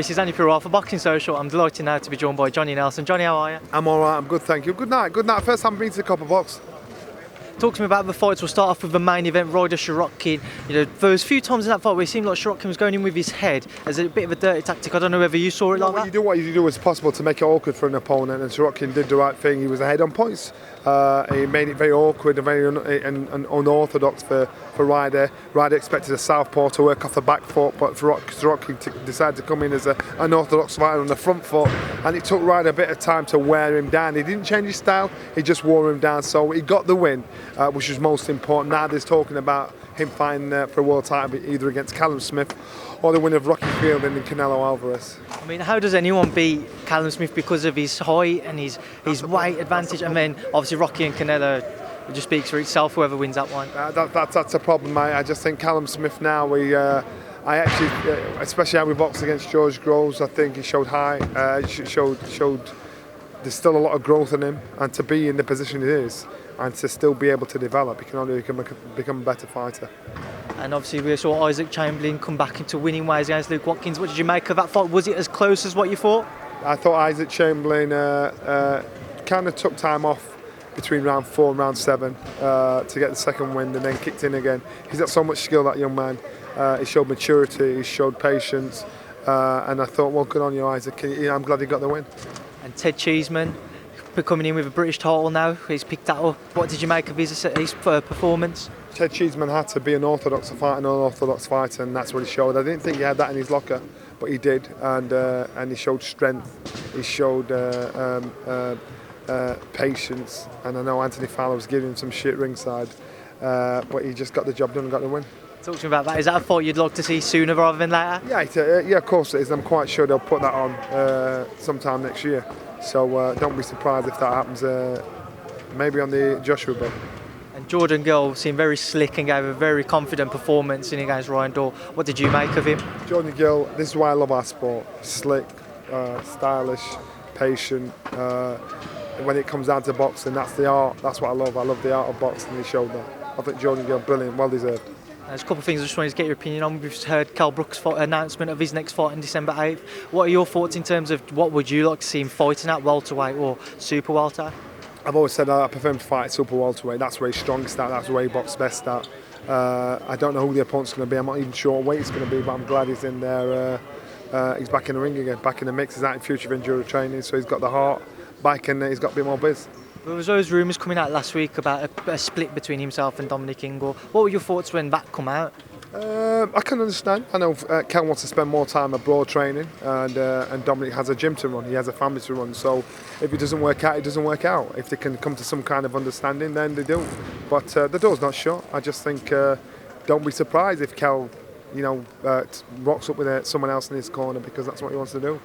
This is Andi Purewal for Boxing Social. I'm delighted now to be joined by Johnny Nelson. Johnny, how are you? I'm alright, I'm good, thank you. Good night, good night. First time I've been to the Copper Box. Talk to me about the fights. We'll start off with the main event, Ryder-Sirotkin. There was a few times in that fight where it seemed like Sirotkin was going in with his head as a bit of a dirty tactic. I don't know whether you saw it like that. What you do is possible to make it awkward for an opponent, and Sirotkin did the right thing. He was ahead on points. He made it very awkward and very unorthodox for Ryder. Ryder expected a southpaw to work off the back foot, but Sirotkin decided to come in as an unorthodox fighter on the front foot, and it took Ryder a bit of time to wear him down. He didn't change his style, he just wore him down, so he got the win, which was most important. Now there's talking about him fighting for a world title either against Callum Smith or the winner of Rocky Fielding and Canelo Alvarez. I mean, how does anyone beat Callum Smith because of his height and his weight advantage? And then obviously Rocky and Canelo, it just speaks for itself, whoever wins that one. That's a problem, mate. I just think Callum Smith now, I actually, especially how we boxed against George Groves, I think he showed showed there's still a lot of growth in him, and to be in the position he is and to still be able to develop, he can only become a better fighter. And obviously we saw Isaac Chamberlain come back into winning ways against Luke Watkins. What did you make of that fight? Was it as close as what you thought? I thought Isaac Chamberlain kind of took time off between round 4 and round 7 to get the second win, and then kicked in again. He's got so much skill, that young man. He showed maturity, he showed patience, and I thought, well, good on you, Isaac. I'm glad he got the win. And Ted Cheeseman coming in with a British title now. He's picked that up. What did you make of his performance? Ted Cheeseman had to be an unorthodox fighter, and that's what he showed. I didn't think he had that in his locker, but he did, and he showed strength. He showed patience, and I know Anthony Fowler was giving him some shit ringside, but he just got the job done and got the win. Talk to me about that. Is that a fight you'd like to see sooner rather than later? Yeah, of course it is. I'm quite sure they'll put that on sometime next year. So don't be surprised if that happens. Maybe on the Joshua belt. And Jordan Gill seemed very slick and gave a very confident performance in against Ryan Dorr. What did you make of him? Jordan Gill, this is why I love our sport. Slick, stylish, patient. When it comes down to boxing, that's the art. That's what I love. I love the art of boxing, and he showed that. I think Jordan Gill, brilliant, well deserved. There's a couple of things I just wanted to get your opinion on. We've heard Kell Brook's announcement of his next fight on December 8th. What are your thoughts in terms of what would you like to see him fighting at, welterweight or super welter? I've always said I prefer him to fight super welterweight. That's where he's strongest at, that's where he boxes best at. I don't know who the opponent's going to be. I'm not even sure what weight it's going to be, but I'm glad he's in there. He's back in the ring again, back in the mix. He's out in future of enduro training, so he's got the heart back and he's got a bit more biz. There was those rumours coming out last week about a split between himself and Dominique Engle. What were your thoughts when that come out? I can understand. I know Kell wants to spend more time abroad training, and Dominic has a gym to run. He has a family to run. So if it doesn't work out, it doesn't work out. If they can come to some kind of understanding, then they do. But the door's not shut. I just think don't be surprised if Kell, rocks up with someone else in his corner, because that's what he wants to do.